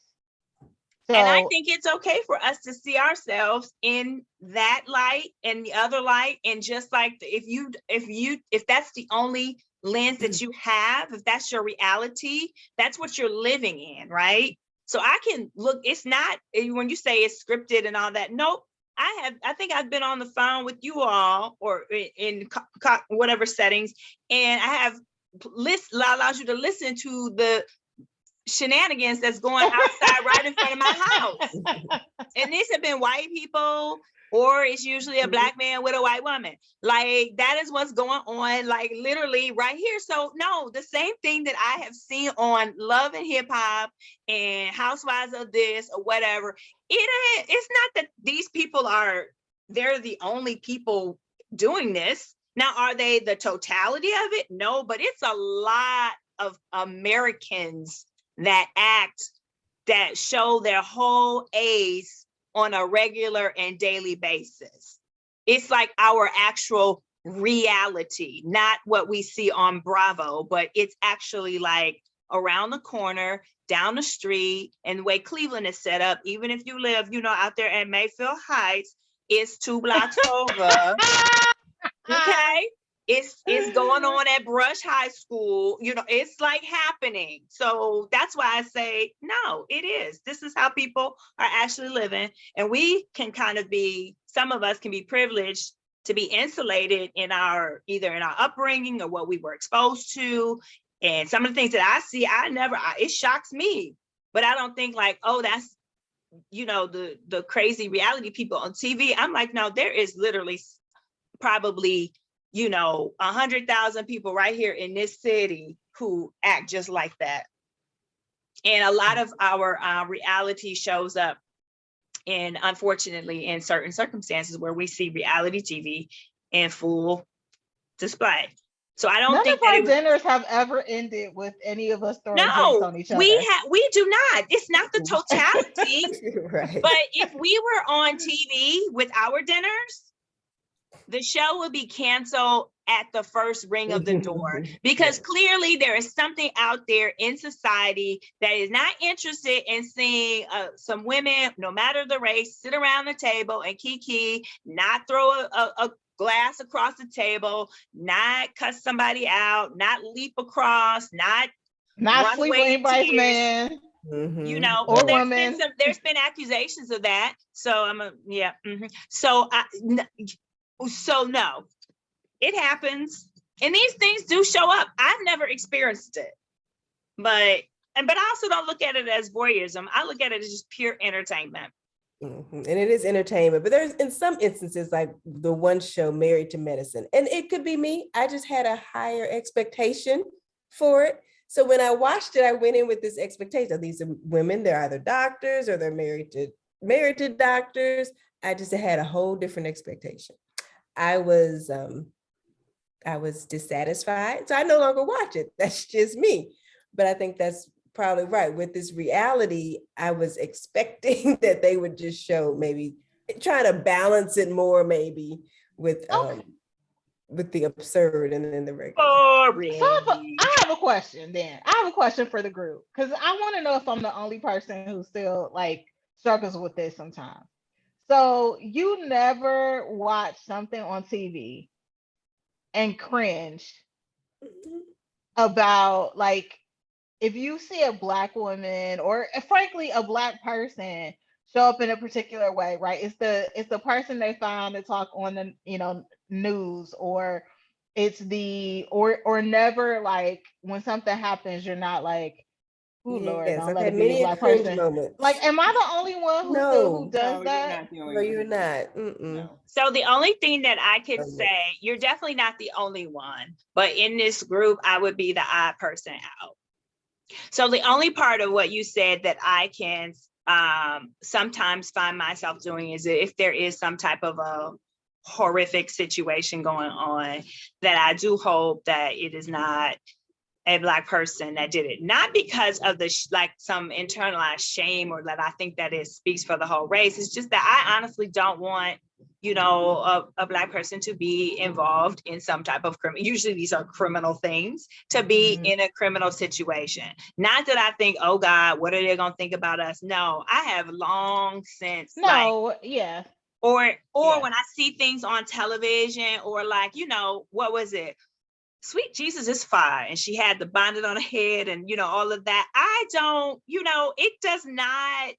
And I So think it's okay for us to see ourselves in that light and the other light. And just like if that's the only lens that you have, if that's your reality, that's what you're living in, right? So I can look, it's not, when you say it's scripted and all that, nope. I think I've been on the phone with you all or in whatever settings, and I have allows you to listen to the shenanigans that's going outside right in front of my house. And these have been white people, or it's usually a Black man with a white woman. Like, that is what's going on, like literally right here. So no, the same thing that I have seen on Love and Hip Hop and Housewives of this or whatever, it's not that these people they're the only people doing this. Now, are they the totality of it? No, but it's a lot of Americans that show their whole ace on a regular and daily basis. It's like our actual reality, not what we see on Bravo, but it's actually like around the corner, down the street, and the way Cleveland is set up, even if you live, out there in Mayfield Heights, it's 2 blocks over. Okay. It's going on at Brush High School, it's like happening. So that's why I say, no, it is. This is how people are actually living. And we can some of us can be privileged to be insulated either in our upbringing or what we were exposed to. And some of the things that I see, it shocks me, but I don't think like, oh, that's, the crazy reality people on TV. I'm like, no, there is literally probably 100,000 people right here in this city who act just like that. And a lot of our reality shows up And unfortunately, in certain circumstances where we see reality TV in full display. So I don't None think of that our it was. dinners have ever ended with any of us throwing drinks No, on each we other. do not. It's not the totality. Right. But if we were on TV with our dinners, the show would be canceled at the first ring of the door, because Yes. clearly there is something out there in society that is not interested in seeing some women, no matter the race, sit around the table and kiki, not throw a glass across the table, not cuss somebody out, not leap across, not Not run sleep with away in anybody's tears. man You Mhm. know, or well, woman. there's been accusations of that. So so no, it happens, and these things do show up. I've never experienced it, but I also don't look at it as voyeurism. I look at it as just pure entertainment. And it is entertainment, but there's in some instances like the one show Married to Medicine, and it could be me. I just had a higher expectation for it. So when I watched it, I went in with this expectation. These are women, they're either doctors or they're married to doctors. I just had a whole different expectation. I was dissatisfied, so I no longer watch it. That's just me. But I think that's probably right. With this reality, I was expecting that they would just show, maybe trying to balance it more, maybe with Okay. with the absurd and then the regular. Boring. So I have a question then. I have a question for the group, because I want to know if I'm the only person who still like struggles with this sometimes. So you never watch something on TV and cringe about, like, if you see a Black woman or frankly a Black person show up in a particular way, right? It's the person they found to talk on the news, or it's the or never, like, when something happens, you're not like, oh Lord, Yes, don't I've let had it be a many a Black cringe person. moments. Like, am I the only one who No, does No, you're that? not the only no, one. you're not. Mm-mm. No. So the only thing that I could Okay. say, you're definitely not the only one, but in this group, I would be the odd person out. So the only part of what you said that I can sometimes find myself doing is if there is some type of a horrific situation going on, that I do hope that it is not a Black person that did it. Not because of like some internalized shame, or that I think that it speaks for the whole race. It's just that I honestly don't want a Black person to be involved in some type of criminal. Usually these are criminal things, to be in a criminal situation. Not that I think, oh God, what are they gonna think about us? No, I have long since No, yeah. or Yeah. when I see things on television, or like, what was it? Sweet Jesus is fire. And she had the bonnet on her head and, all of that. I don't, it does not.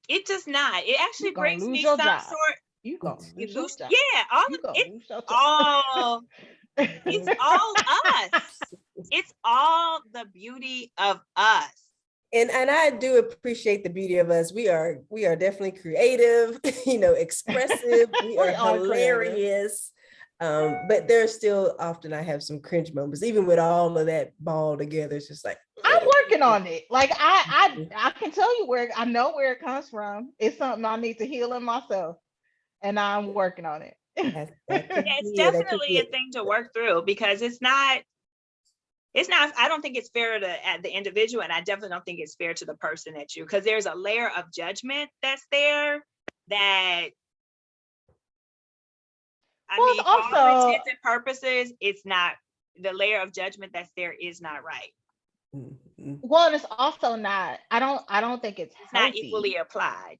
It actually You gonna brings lose me your some job. sort. You gonna lose your job. Yeah, You gonna lose your job. all, it's all us. It's all the beauty of us. And I do appreciate the beauty of us. We are definitely creative, expressive. We are are creative. hilarious. But there's still often I have some cringe moments, even with all of that ball together. It's just like, I'm working on it. Like, I can tell you where I know where it comes from. It's something I need to heal in myself, and I'm working on it. that could It's be it. That could definitely be a it. thing to work through, because it's not, I don't think it's fair at the individual, and I definitely don't think it's fair to the person because there's a layer of judgment that's there that, Well, it's for all also, intents and purposes, it's not, the layer of judgment that's there is not right. Mhm. well, it's also not. I don't think it's It's not healthy. equally applied.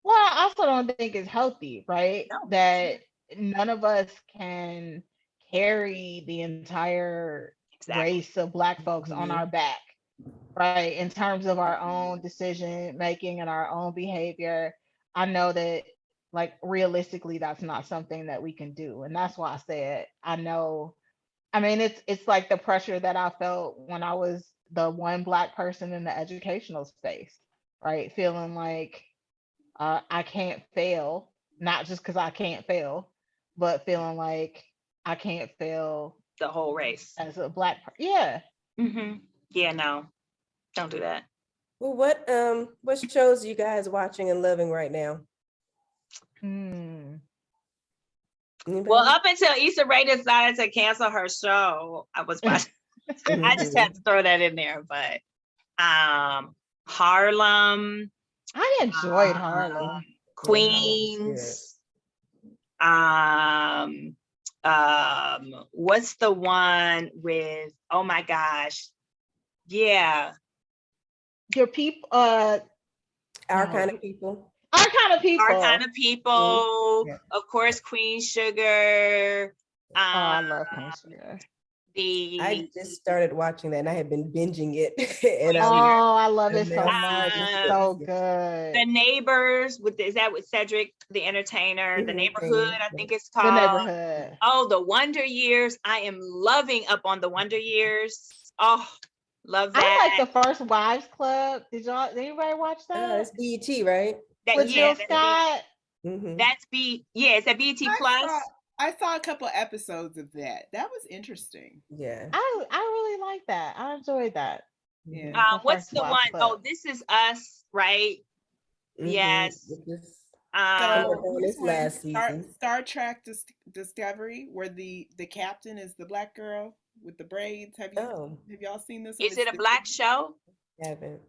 Well, I also don't think it's healthy, right? No. That none of us can carry the entire Exactly. race of Black folks on our back, right? In terms of our own decision making and our own behavior. I know that, like, realistically, that's not something that we can do. And that's why I said, I know. I mean, it's like the pressure that I felt when I was the one Black person in the educational space, right? Feeling like I can't fail, not just because I can't fail, but feeling like I can't fail The whole race. as a Black person. Yeah. Mm-hmm. Yeah, no, don't do that. Well, what shows are you guys watching and loving right now? Hmm. Well, Anybody? up until Issa Rae decided to cancel her show, I was watching. I just had to throw that in there, but Harlem, I enjoyed um, Harlem. Queens, what's the one with, oh my gosh, yeah, Your people, Our no. Kind of People. Our Kind of People. Our Kind of People, Yeah. of course, Queen Sugar. Oh, I love Queen Sugar. I just started watching that and I had been binging it. And Oh, I love it so now much. seeing It's it. so The good. Neighbors, is that with Cedric the Entertainer? The Neighborhood, I think it's The called. Neighborhood. Oh, The Wonder Years. I am loving up on The Wonder Years. Oh, love I that. like the First Wives Club. Did anybody watch that? It's BET, right? With Yeah, Jill Scott. is that BET Plus? I saw a couple episodes of that. That was interesting. Yeah. I really like that. I enjoyed that. Yeah. What's First the Wives one? Club. Oh, This Is Us, right? Yes. So this this one, last season. Star Trek Discovery, where the captain is the black girl with the braids. Have y'all seen this one? Is it a black show? Haven't.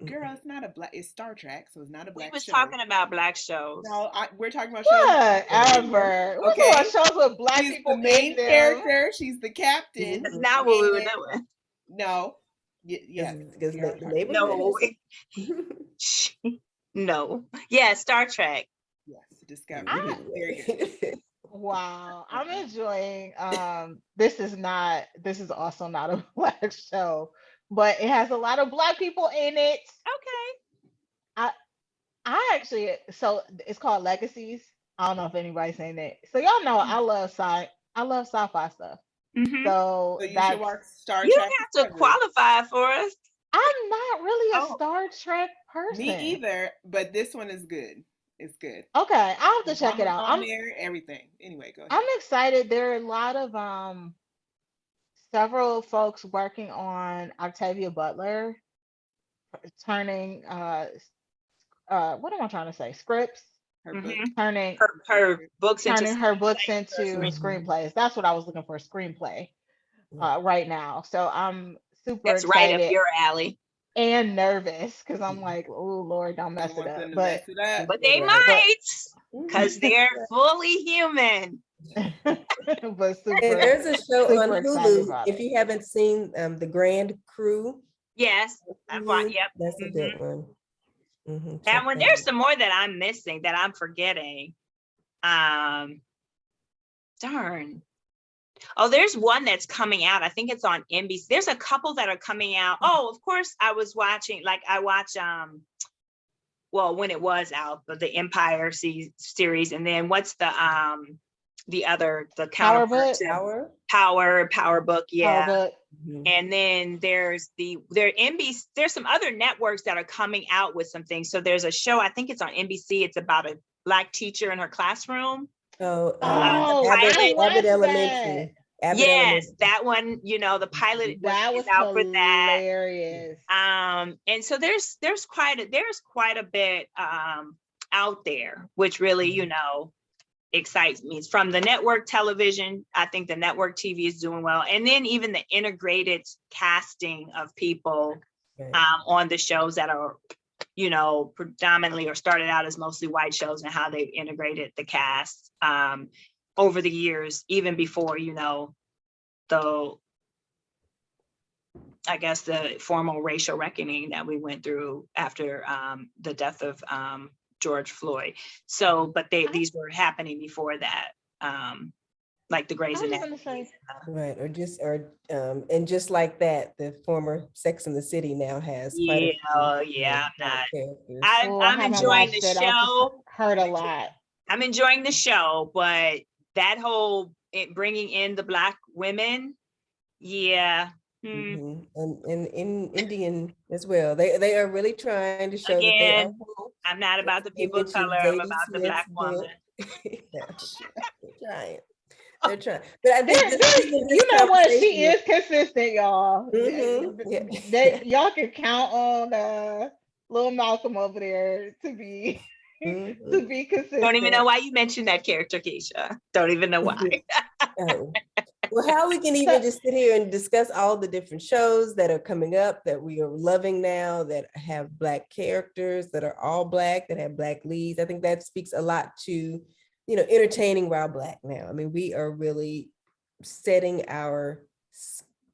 Girl, it's not a black. It's Star Trek, so it's not a black We was show. talking about black shows. No, we're talking about shows. Whatever. We're talking about shows with black She's people the main in them. character. She's the captain. That's not what we were doing. No. Yes. Because No. No. Yeah, Star Trek. Yes, Discovery. Very good. Wow, I'm enjoying. This is also not a black show, but it has a lot of black people in it. Okay. I actually, so it's called Legacies. I don't know if anybody's seen it. So y'all know I love sci-fi stuff. Mm-hmm. So you should watch Star Trek. You have to qualify for us. I'm not really a Star Trek person. Me either, but this one is good. It's good. Okay, I'll have to check it out. I'm there, everything. Anyway, go ahead. I'm excited. There are a lot of several folks working on Octavia Butler turning what am I trying to say? Scripts. Turning her books into screenplays. That's what I was looking for, screenplay right now. So I'm super excited. Right up your alley. And nervous because I'm like, oh Lord, don't mess it up. But they might, because they're fully human. But super, and there's a show on Hulu. If you haven't seen The Grand Crew. Yes, I've watched. Yep, that's a good one. That one. There's some more that I'm missing, that I'm forgetting. Darn. Oh, there's one that's coming out. I think it's on NBC. There's a couple that are coming out. Oh, of course, I was watching. Like I watch. Well, when it was out, but the Empire series, and then what's the other, the Power Book? Power Book, yeah. Power Book. And then there's NBC. There's some other networks that are coming out with some things. So there's a show, I think it's on NBC. It's about a black teacher in her classroom. Abbott Elementary. Yes, that one. The pilot that was out hilarious. For that. And so there's quite a bit out there, which really excites me. It's from the network television. I think the network TV is doing well, and then even the integrated casting of people on the shows that are predominantly or started out as mostly white shows, and how they've integrated the cast over the years, even before the formal racial reckoning that we went through after the death of George Floyd. So, but these were happening before that, like the Grey's Anatomy. Right, and just like that, the former Sex and the City now has. I'm enjoying the show. Heard a lot. I'm enjoying the show, but that whole bringing in the Black women, and in Indian as well. They are really trying to show that they are. I'm not about the people of color. I'm about the Black woman. They're trying. But I think you know what? She is consistent, y'all. Mm-hmm. Y'all can count on little Malcolm over there to be Mhm. to be consistent. Don't even know why you mentioned that character, Keisha. Don't even know why. Oh. Well, how we can even just sit here and discuss all the different shows that are coming up that we are loving now, that have Black characters, that are all Black, that have Black leads. I think that speaks a lot to, you know, entertaining while Black now. I mean, we are really setting our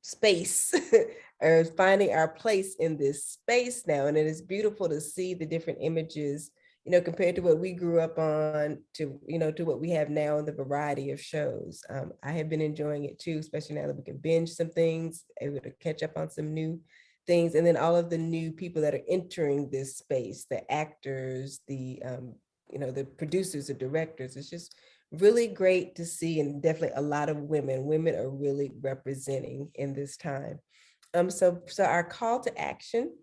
space or finding our place in this space now. And it is beautiful to see the different images, you know, compared to what we grew up on to, you know, to what we have now in the variety of shows. I have been enjoying it too, especially now that we can binge some things, able to catch up on some new things. And then all of the new people that are entering this space, the actors, the, you know, the producers, the directors. It's just really great to see, and definitely a lot of women. Women are really representing in this time. So our call to action,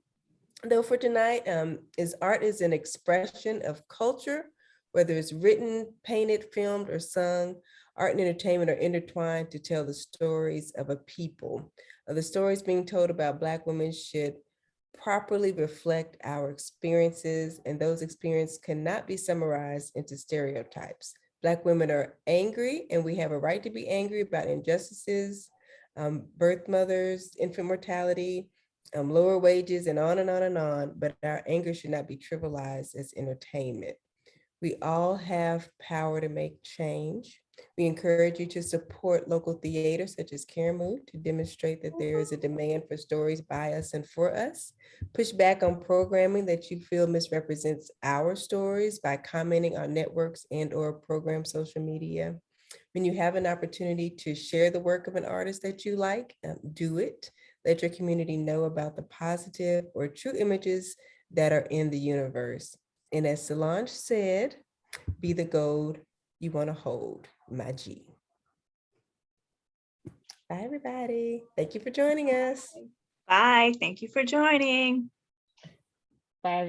though, for tonight is art is an expression of culture, whether it's written, painted, filmed, or sung. Art and entertainment are intertwined to tell the stories of a people. The stories being told about Black women should properly reflect our experiences, and those experiences cannot be summarized into stereotypes. Black women are angry, and we have a right to be angry about injustices, birth mothers, infant mortality, lower wages, and on and on and on, but our anger should not be trivialized as entertainment. We all have power to make change. We encourage you to support local theaters such as Karamu to demonstrate that there is a demand for stories by us and for us. Push back on programming that you feel misrepresents our stories by commenting on networks and/or program social media. When you have an opportunity to share the work of an artist that you like, do it. Let your community know about the positive or true images that are in the universe. And as Solange said, be the gold you want to hold, my G. Bye, everybody. Thank you for joining us. Bye. Thank you for joining.